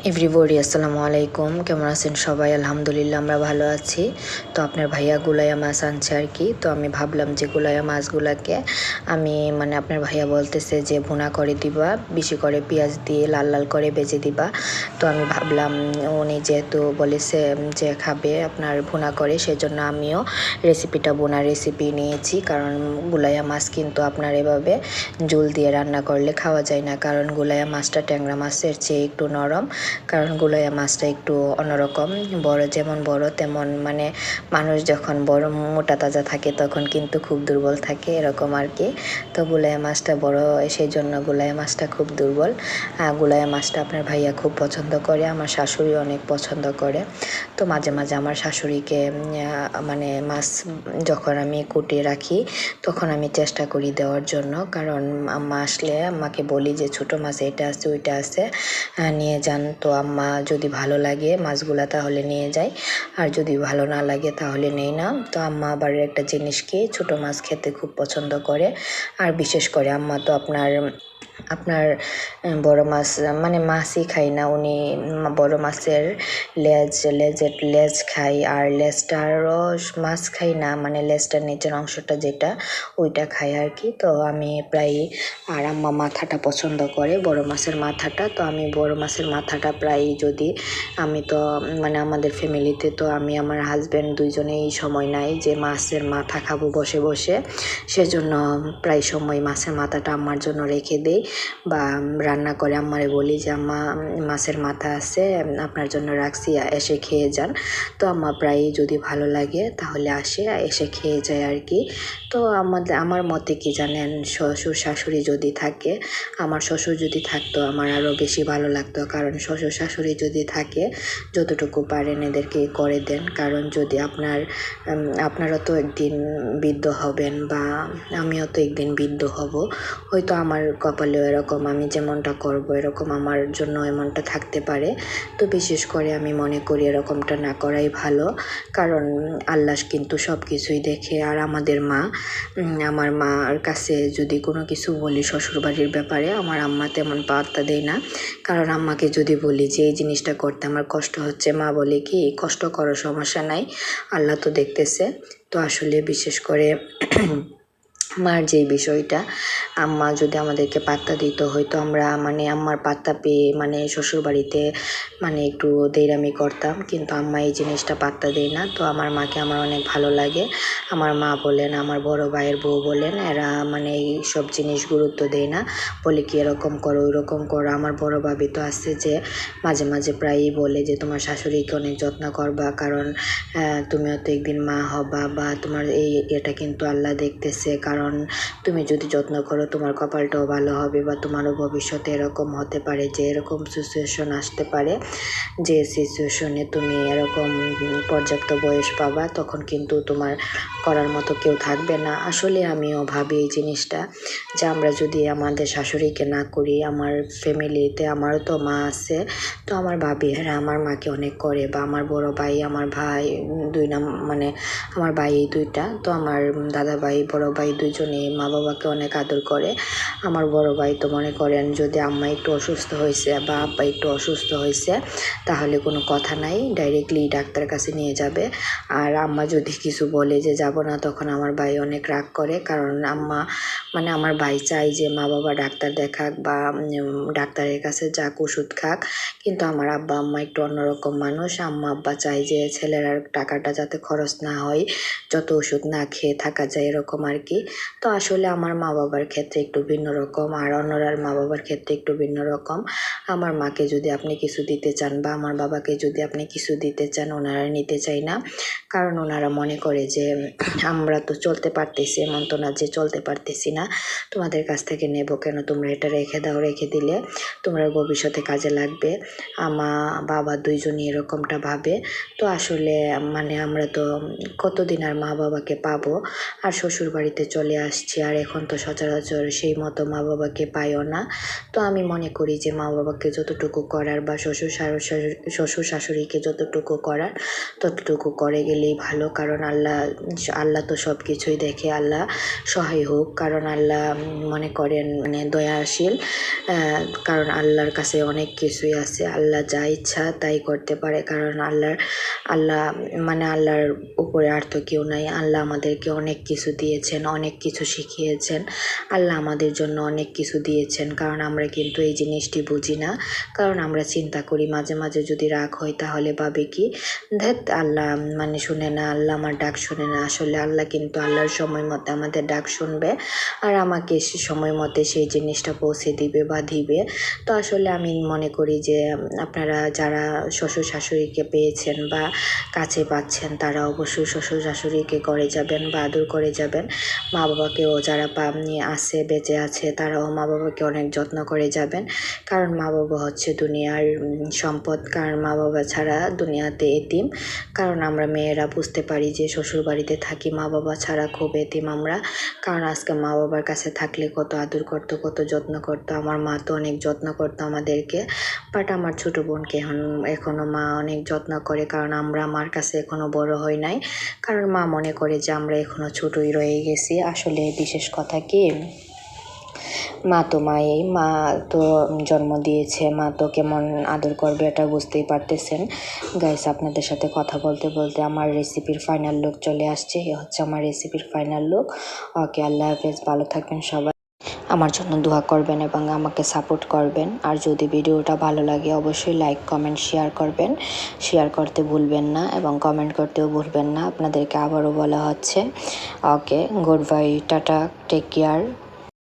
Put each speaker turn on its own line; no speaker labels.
Everybody আসসালামু আলাইকুম। কেমন আছেন সবাই? আলহামদুলিল্লাহ আমরা ভালো আছি। তো আপনার ভাইয়া গুলাইয়া মাছ আনছে আর কি। তো আমি ভাবলাম যে গুলাইয়া মাছগুলাকে আমি আপনার ভাইয়া বলতেছে যে ভুনা করে দিবা, বেশি করে পেঁয়াজ দিয়ে লাল লাল করে ভেজে দিবা। তো আমি ভাবলাম উনি যেহেতু বলেছে যে খাবে আপনার ভুনা করে, সেজন্য আমিও ভুনার রেসিপি নিয়েছি। কারণ গুলাইয়া মাছ কিন্তু আপনার এভাবে ঝোল দিয়ে রান্না করলে খাওয়া যায় না, কারণ গুলাইয়া মাছটা ট্যাংরা মাছের চেয়ে একটু নরম। কারণ গুলাইয়া মাছটা একটু অন্যরকম, যেমন বড় তেমন মানুষ যখন বড় মোটা তাজা থাকে তখন কিন্তু খুব দুর্বল থাকে, এরকম আর কি। তো গুলাইয়া মাছটা বড়, সেই জন্য গুলাইয়া মাছটা খুব দুর্বল। গুলাইয়া মাছটা আপনার ভাইয়া খুব পছন্দ করে, আমার শাশুড়ি অনেক পছন্দ করে। তো মাঝে মাঝে আমার শাশুড়িকে মাছ যখন আমি কুটিয়ে রাখি তখন আমি চেষ্টা করি দেওয়ার জন্য, কারণ আম্মা আসলে আম্মাকে বলি যে ছোটো মাছ এটা আছে ওইটা আছে নিয়ে যান। তো আম্মা যদি ভালো লাগে মাছগুলা তাহলে নিয়ে যায়, আর যদি ভালো না লাগে তাহলে নেই না। তো আম্মা আবার একটা জিনিস কি, ছোটো মাছ খেতে খুব পছন্দ করে। আর বিশেষ করে আম্মা তো আপনার বড় মাছ মাছই খাই না উনি, বড় মাছের লেজ খাই, আর লেজটারও মাছ খাই না, লেজটার নিচের অংশটা যেটা ওইটা খাই আর কি। তো আমি প্রায়, আর আম্মা মাথাটা পছন্দ করে, বড় মাছের মাথাটা। তো আমি বড় মাছের মাথাটা প্রায়, যদি আমি তো আমাদের ফ্যামিলিতে তো আমি আমার হাজব্যান্ড দুইজনেই সময় নাই যে মাছের মাথা খাবো বসে বসে, সেজন্য প্রায় সময় মাছের মাথাটা আম্মার জন্য রেখে দেই, বা রান্না করে আম্মারে বলি যে আম্মা মাছের মাথা আছে আপনার জন্য রাখছি, এসে খেয়ে যান। তো আম্মা প্রায় যদি ভালো লাগে তাহলে এসে খেয়ে যায় আর কি। তো আমার মতে কি জানেন, শ্বশুর শাশুড়ি যদি থাকে, আমার শ্বশুর যদি থাকতো আমার আরও বেশি ভালো লাগতো, কারণ শ্বশুর শাশুড়ি যদি থাকে যতটুকু পারেন এদেরকে করে দেন। কারণ যদি আপনারা তো একদিন বৃদ্ধ হবেন, বা আমিও তো একদিন বৃদ্ধ হব, হয়তো আমার কপালেও এরকম, আমি যেমনটা করব এরকম আমার জন্য এমনটা থাকতে পারে। তো বিশেষ করে আমি মনে করি এরকমটা না করাই ভালো, কারণ আল্লাহ কিন্তু সব কিছুই দেখে। আর আমার মার কাছে যদি কোনো কিছু বলি শ্বশুরবাড়ির ব্যাপারে, আমার আম্মা তেমন পাত্তা দেয় না। কারণ আম্মাকে যদি বলি যে এই জিনিসটা করতে আমার কষ্ট হচ্ছে, মা বলে কি কষ্ট করো, সমস্যা নাই, আল্লাহ তো দেখতেছে। তো আসলে বিশেষ করে মার যে বিষয়টা, আম্মা যদি আমাদেরকে পাত্তা দিত হয়তো আমরা আম্মার পাত্তা পেয়ে শ্বশুরবাড়িতে একটু দেরামি করতাম, কিন্তু আম্মা এই জিনিসটা পাত্তা দেয় না। তো আমার মাকে আমার অনেক ভালো লাগে। আমার মা বলেন, আমার বড় ভাইয়ের বউ বলেন, এরা এই সব জিনিস গুরুত্ব দেয় না, বলে কি এরকম করো ওইরকম করো। আমার বড় ভাবি তো আছে যে মাঝে মাঝে প্রায়ই বলে যে তোমার শাশুড়িকে অনেক যত্ন করবা, কারণ তুমিও তো একদিন মা হবা, বা তোমার এটা কিন্তু আল্লাহ দেখতেছে, কারণ তুমি যদি যত্ন করো তোমার কপালটাও ভালো হবে, বা তোমারও ভবিষ্যতে এরকম হতে পারে যে এরকম সিচুয়েশন আসতে পারে, যে সিচুয়েশনে তুমি এরকম পর্যাপ্ত বয়স পাবা, তখন কিন্তু তোমার করার মতো কেউ থাকবে না। আসলে আমিও ভাবি এই জিনিসটা, যে আমরা যদি আমাদের শাশুড়িকে না করি, আমার ফ্যামিলিতে আমারও তো মা আছে, তো আমার ভাবিরা আমার মাকে অনেক করে, বা আমার বড় ভাই, আমার ভাই আমার ভাই এই দুইটা, তো আমার দাদা ভাই বড় ভাই দুইজনেই মা বাবাকে অনেক আদর করে। আমার বড় ভাই তো মনে করেন যদি আম্মা একটু অসুস্থ হয়েছে বা আব্বা একটু অসুস্থ হয়েছে তাহলে কোনো কথা নাই, ডাইরেক্টলি ডাক্তার কাছে নিয়ে যাবে। আর আম্মা যদি কিছু বলে যে যাব না, তখন আমার ভাই অনেক রাগ করে, কারণ আম্মা আমার ভাই চাই যে মা বাবা ডাক্তার দেখাক, বা ডাক্তারের কাছে যাক, ওষুধ খাক। কিন্তু আমার আব্বা আম্মা একটু অন্যরকম মানুষ, আম্মা আব্বা চাই যে ছেলের টাকাটা যাতে খরচ না হয়, যত ওষুধ না খেয়ে থাকা যায়, এরকম আর কি। তো আসলে আমার মা বাবার ক্ষেত্রে একটু ভিন্ন রকম, আর অন্যরার মা বাবার ক্ষেত্রে একটু ভিন্ন রকম। আমার মাকে যদি আপনি কিছু দিতে চান, বা আমার বাবাকে যদি আপনি কিছু দিতে চান, ওনারা নিতে চায় না, কারণ ওনারা মনে করে যে আমরা তো চলতে পারতেছি, এমন তো না যে চলতে পারতেছি না, তোমাদের কাছ থেকে নেব কেন, তোমরা এটা রেখে দাও, রেখে দিলে তোমরা ভবিষ্যতে কাজে লাগবে। বাবা দুইজনই এরকমটা ভাবে। তো আসলে আমরা তো কতদিন আর মা বাবাকে পাবো, আর শ্বশুর বাড়িতে চলে চলে আসছি, আর এখন তো সচরাচর সেই মতো মা বাবাকে পাইও না। তো আমি মনে করি যে মা বাবাকে যতটুকু করার বা শ্বশুর শাশুড়িকে যতটুকু করার ততটুকু করে গেলেই ভালো, কারণ আল্লাহ তো সব কিছুই দেখে। আল্লাহ সহায় হোক, কারণ আল্লাহ মনে করেন মানে দয়াশীল, কারণ আল্লাহর কাছে অনেক কিছুই আছে। আল্লাহ যা ইচ্ছা তাই করতে পারে, কারণ আল্লাহর উপরে আর তো কেউ নাই। আল্লাহ আমাদেরকে অনেক কিছু দিয়েছেন, অনেক কিছু শিখিয়েছেন। আল্লাহ আমাদের জন্য অনেক কিছু দিয়েছেন, কারণ আমরা কিন্তু এই জিনিসটি বুঝি না। কারণ আমরা চিন্তা করি মাঝে মাঝে যদি রাগ হয় তাহলে ভাবে কি ধ্যাত আল্লাহ শুনে না, আল্লাহ আমার ডাক শুনে না। আসলে আল্লাহ কিন্তু আল্লাহর সময় মতো আমাদের ডাক শুনবে, আর আমাকে সে সময় মতে সেই জিনিসটা পৌঁছে দিবে বা দিবে। তো আসলে আমি মনে করি যে আপনারা যারা শ্বশুর শাশুড়িকে পেয়েছেন বা কাছে পাচ্ছেন তারা অবশ্যই শ্বশুর শাশুড়িকে করে যাবেন বা আদর করে যাবেন। মা বাবাকেও যারা আছে বেঁচে আছে তারাও মা বাবাকে অনেক যত্ন করে যাবেন, কারণ মা বাবা হচ্ছে দুনিয়ার সম্পদ। কারণ মা বাবা ছাড়া দুনিয়াতে এতিম। কারণ আমরা মেয়েরা বুঝতে পারি যে শ্বশুর বাড়িতে থাকি, মা বাবা ছাড়া খুব এতিম আমরা। কারণ আজকে মা বাবার কাছে থাকলে কত আদর করতো, কত যত্ন করতো। আমার মা তো অনেক যত্ন করতো আমাদেরকে, বাট আমার ছোটো বোনকে এখনও মা অনেক যত্ন করে, কারণ আমরা মার কাছে এখনও বড় হই নাই। কারণ মা মনে করে যে আমরা এখনও ছোটোই রয়ে গেছি। আসলে বিশেষ কথা কি, মা তো জন্ম দিয়েছে, মা তো কেমন আদর করবে এটা বুঝতেই পারতেছেন। গাইস, আপনাদের সাথে কথা বলতে বলতে আমার রেসিপির ফাইনাল লুক চলে আসছে। এ হচ্ছে আমার রেসিপির ফাইনাল লুক। ওকে, আল্লাহ হাফেজ, ভালো থাকবেন সবাই। আমার জন্য দোয়া করবেন এবং আমাকে সাপোর্ট করবেন। আর যদি ভিডিওটা ভালো লাগে অবশ্যই লাইক, কমেন্ট, শেয়ার করবেন। শেয়ার করতে ভুলবেন না এবং কমেন্ট করতেও ভুলবেন না। আপনাদেরকে আবারও বলা হচ্ছে okay, good bye, tata, take care.